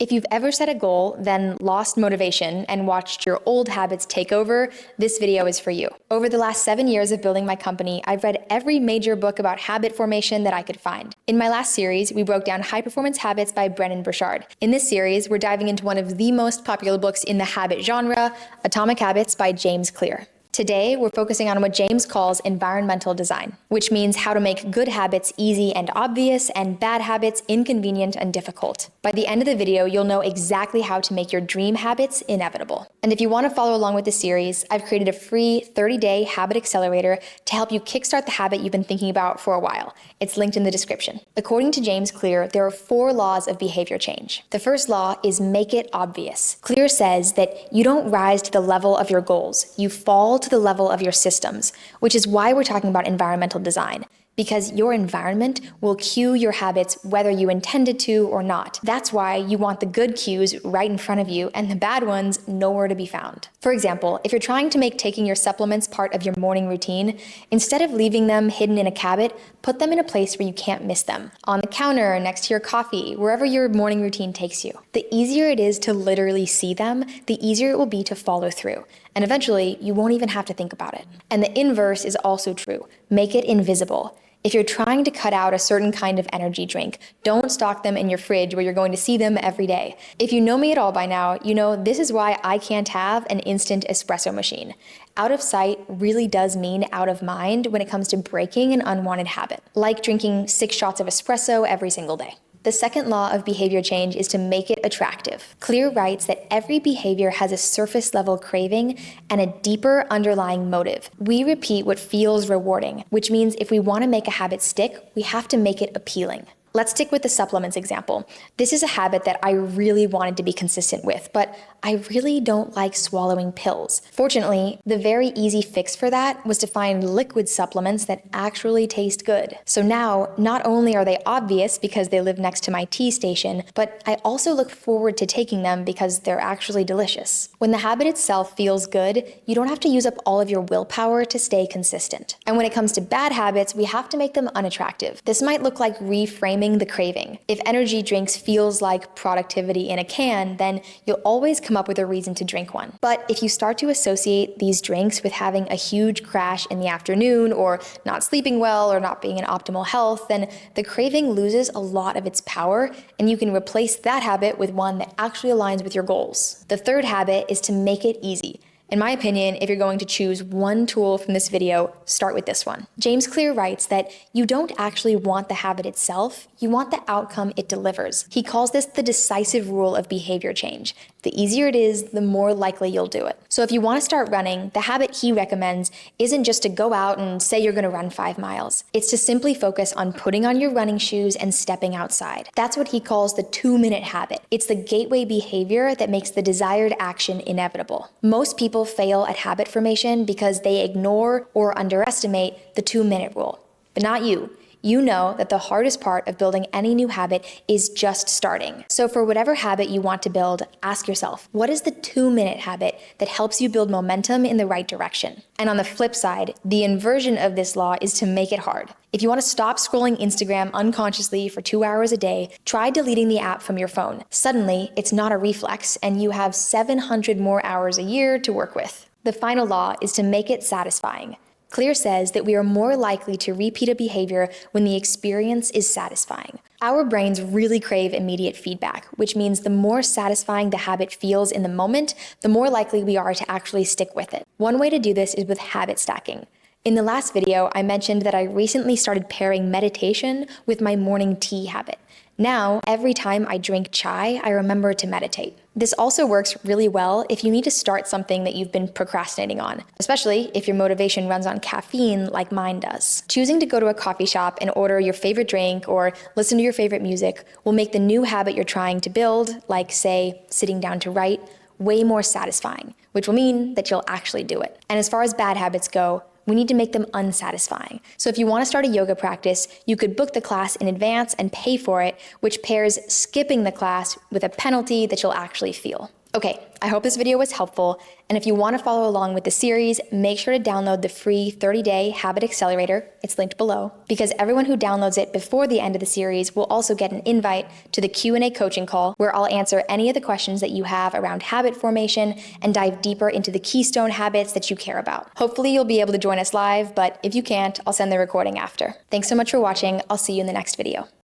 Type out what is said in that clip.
If you've ever set a goal, then lost motivation and watched your old habits take over, this video is for you. Over the last 7 years of building my company, I've read every major book about habit formation that I could find. In my last series, we broke down High Performance Habits by Brendon Burchard. In this series, we're diving into one of the most popular books in the habit genre, Atomic Habits by James Clear. Today, we're focusing on what James calls environmental design, which means how to make good habits easy and obvious and bad habits inconvenient and difficult. By the end of the video, you'll know exactly how to make your dream habits inevitable. And if you want to follow along with the series, I've created a free 30-day habit accelerator to help you kickstart the habit you've been thinking about for a while. It's linked in the description. According to James Clear, there are 4 laws of behavior change. The first law is make it obvious. Clear says that you don't rise to the level of your goals, you fall to the level of your systems, which is why we're talking about environmental design, because your environment will cue your habits whether you intended to or not. That's why you want the good cues right in front of you and the bad ones nowhere to be found. For example, if you're trying to make taking your supplements part of your morning routine, instead of leaving them hidden in a cabinet, put them in a place where you can't miss them. On the counter, next to your coffee, wherever your morning routine takes you. The easier it is to literally see them, the easier it will be to follow through. And eventually, you won't even have to think about it. And the inverse is also true. Make it invisible. If you're trying to cut out a certain kind of energy drink, don't stock them in your fridge where you're going to see them every day. If you know me at all by now, you know this is why I can't have an instant espresso machine. Out of sight really does mean out of mind when it comes to breaking an unwanted habit, like drinking 6 shots of espresso every single day. The second law of behavior change is to make it attractive. Clear writes that every behavior has a surface level craving and a deeper underlying motive. We repeat what feels rewarding, which means if we want to make a habit stick, we have to make it appealing. Let's stick with the supplements example. This is a habit that I really wanted to be consistent with, but I really don't like swallowing pills. Fortunately, the very easy fix for that was to find liquid supplements that actually taste good. So now, not only are they obvious because they live next to my tea station, but I also look forward to taking them because they're actually delicious. When the habit itself feels good, you don't have to use up all of your willpower to stay consistent. And when it comes to bad habits, we have to make them unattractive. This might look like reframing the craving. If energy drinks feels like productivity in a can, then you'll always come up with a reason to drink one. But if you start to associate these drinks with having a huge crash in the afternoon or not sleeping well or not being in optimal health, then the craving loses a lot of its power and you can replace that habit with one that actually aligns with your goals. The third habit is to make it easy. In my opinion, if you're going to choose one tool from this video, start with this one. James Clear writes that you don't actually want the habit itself, you want the outcome it delivers. He calls this the decisive rule of behavior change. The easier it is, the more likely you'll do it. So if you want to start running, the habit he recommends isn't just to go out and say you're going to run 5 miles. It's to simply focus on putting on your running shoes and stepping outside. That's what he calls the 2-minute habit. It's the gateway behavior that makes the desired action inevitable. Most people fail at habit formation because they ignore or underestimate the 2-minute rule. But not you. You know that the hardest part of building any new habit is just starting. So for whatever habit you want to build, ask yourself, what is the 2-minute habit that helps you build momentum in the right direction? And on the flip side, the inversion of this law is to make it hard. If you want to stop scrolling Instagram unconsciously for 2 hours a day, try deleting the app from your phone. Suddenly, it's not a reflex, and you have 700 more hours a year to work with. The final law is to make it satisfying. Clear says that we are more likely to repeat a behavior when the experience is satisfying. Our brains really crave immediate feedback, which means the more satisfying the habit feels in the moment, the more likely we are to actually stick with it. One way to do this is with habit stacking. In the last video, I mentioned that I recently started pairing meditation with my morning tea habit. Now, every time I drink chai, I remember to meditate. This also works really well if you need to start something that you've been procrastinating on, especially if your motivation runs on caffeine like mine does. Choosing to go to a coffee shop and order your favorite drink or listen to your favorite music will make the new habit you're trying to build, like say, sitting down to write, way more satisfying, which will mean that you'll actually do it. And as far as bad habits go, we need to make them unsatisfying. So if you want to start a yoga practice, you could book the class in advance and pay for it, which pairs skipping the class with a penalty that you'll actually feel. Okay, I hope this video was helpful, and if you want to follow along with the series, make sure to download the free 30-day Habit Accelerator. It's linked below, because everyone who downloads it before the end of the series will also get an invite to the Q&A coaching call, where I'll answer any of the questions that you have around habit formation and dive deeper into the keystone habits that you care about. Hopefully you'll be able to join us live, but if you can't, I'll send the recording after. Thanks so much for watching. I'll see you in the next video.